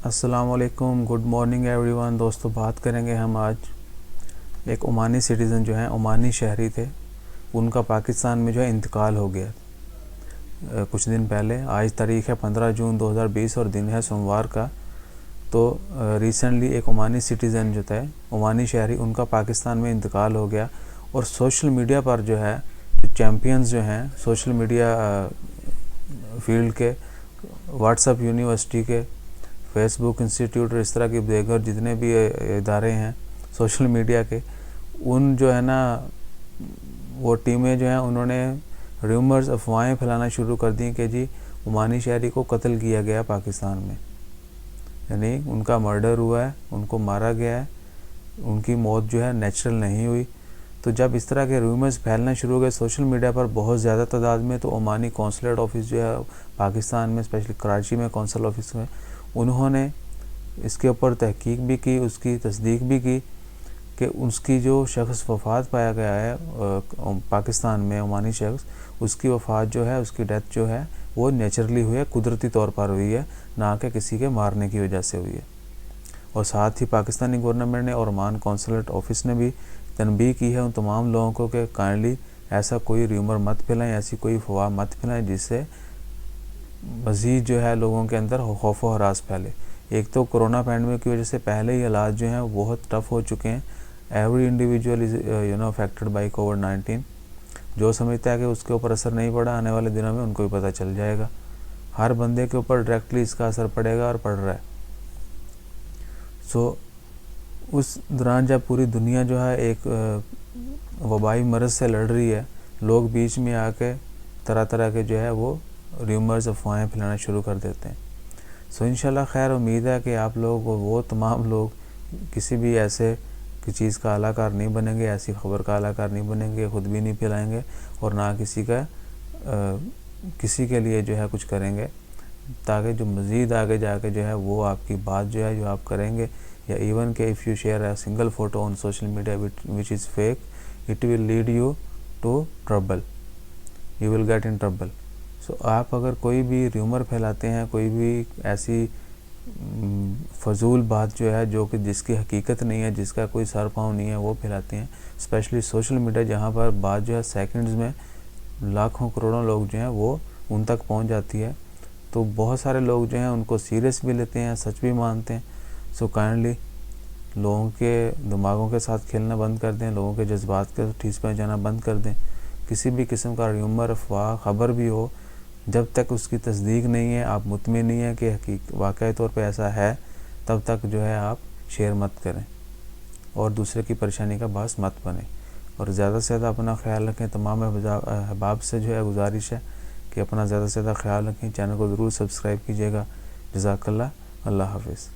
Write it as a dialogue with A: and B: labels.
A: السلام علیکم، good morning every one. دوستو، بات کریں گے ہم آج ایک عمانی سٹیزن جو ہیں، عمانی شہری تھے، ان کا پاکستان میں جو ہے انتقال ہو گیا کچھ دن پہلے۔ آج تاریخ ہے 15 جون 2020 اور دن ہے سوموار کا۔ تو ریسنٹلی ایک عمانی سٹیزن جو تھے، عمانی شہری، ان کا پاکستان میں انتقال ہو گیا۔ اور سوشل میڈیا پر جو ہے چیمپئنز جو ہیں سوشل میڈیا فیلڈ کے، واٹس ایپ یونیورسٹی کے، فیس بک انسٹیٹیوٹ اور اس طرح کے دیگر جتنے بھی ادارے ہیں سوشل میڈیا کے، ان جو ہے نا وہ ٹیمیں جو ہیں انہوں نے ریومرز، افواہیں پھیلانا شروع کر دیں کہ جی عمانی شہری کو قتل کیا گیا پاکستان میں، یعنی ان کا مرڈر ہوا ہے، ان کو مارا گیا ہے، ان کی موت جو ہے نیچرل نہیں ہوئی۔ تو جب اس طرح کے ریومرز پھیلنا شروع ہو گئے سوشل میڈیا پر بہت زیادہ تعداد میں، تو عمانی کونسلیٹ آفس جو ہے پاکستان میں، اسپیشلی کراچی میں قونصل آفس میں، انہوں نے اس کے اوپر تحقیق بھی کی، اس کی تصدیق بھی کی کہ اس کی جو شخص وفات پایا گیا ہے پاکستان میں، عمانی شخص، اس کی وفات جو ہے، اس کی ڈیتھ جو ہے وہ نیچرلی ہوئی ہے، قدرتی طور پر ہوئی ہے، نہ کہ کسی کے مارنے کی وجہ سے ہوئی ہے۔ اور ساتھ ہی پاکستانی گورنمنٹ نے اور عمان کونسلیٹ آفس نے بھی تنبیہ کی ہے ان تمام لوگوں کو کہ کائنڈلی ایسا کوئی ریومر مت پھیلائیں، ایسی کوئی افواہ مت پھیلائیں جس سے مزید جو ہے لوگوں کے اندر خوف و ہراس پھیلے۔ ایک تو کرونا پینڈیمک کی وجہ سے پہلے ہی حالات جو ہیں بہت ٹف ہو چکے ہیں۔ Every individual is affected by COVID-19. جو سمجھتا ہے کہ اس کے اوپر اثر نہیں پڑا، آنے والے دنوں میں ان کو بھی پتہ چل جائے گا۔ ہر بندے کے اوپر ڈائریکٹلی اس کا اثر پڑے گا اور پڑ رہا ہے۔ اس دوران جب پوری دنیا جو ہے ایک وبائی مرض سے لڑ رہی ہے، لوگ بیچ میں آ کے طرح طرح کے جو ہے وہ ریومرز، افواہیں پھیلانا شروع کر دیتے ہیں۔ انشاءاللہ خیر، امید ہے کہ آپ لوگ وہ تمام لوگ کسی بھی ایسے چیز کا اعلیٰ نہیں بنیں گے، ایسی خبر کا اعلیٰ نہیں بنیں گے، خود بھی نہیں پھیلائیں گے اور نہ کسی کے لیے جو ہے کچھ کریں گے، تاکہ جو مزید آگے جا کے جو ہے وہ آپ کی بات جو ہے جو آپ کریں گے، یا ایون کہ if you share a single photo on social media which is fake, it will lead you to trouble, you will get in trouble. آپ اگر کوئی بھی ریومر پھیلاتے ہیں، کوئی بھی ایسی فضول بات جو ہے جو کہ جس کی حقیقت نہیں ہے، جس کا کوئی سر پاؤں نہیں ہے، وہ پھیلاتے ہیں، اسپیشلی سوشل میڈیا جہاں پر بات جو ہے سیکنڈز میں لاکھوں کروڑوں لوگ جو ہیں وہ ان تک پہنچ جاتی ہے، تو بہت سارے لوگ جو ہیں ان کو سیریس بھی لیتے ہیں، سچ بھی مانتے ہیں۔ کائنڈلی لوگوں کے دماغوں کے ساتھ کھیلنا بند کر دیں، لوگوں کے جذبات کے ٹھیس پہنچانا بند کر دیں۔ کسی بھی قسم کا ریومر، افواہ، خبر بھی ہو، جب تک اس کی تصدیق نہیں ہے، آپ مطمئن نہیں ہیں کہ واقعی طور پہ ایسا ہے، تب تک جو ہے آپ شیئر مت کریں اور دوسرے کی پریشانی کا باعث مت بنیں۔ اور زیادہ سے زیادہ اپنا خیال رکھیں۔ تمام احباب سے جو ہے گزارش ہے کہ اپنا زیادہ سے زیادہ خیال رکھیں۔ چینل کو ضرور سبسکرائب کیجیے گا۔ جزاک اللہ، اللہ حافظ۔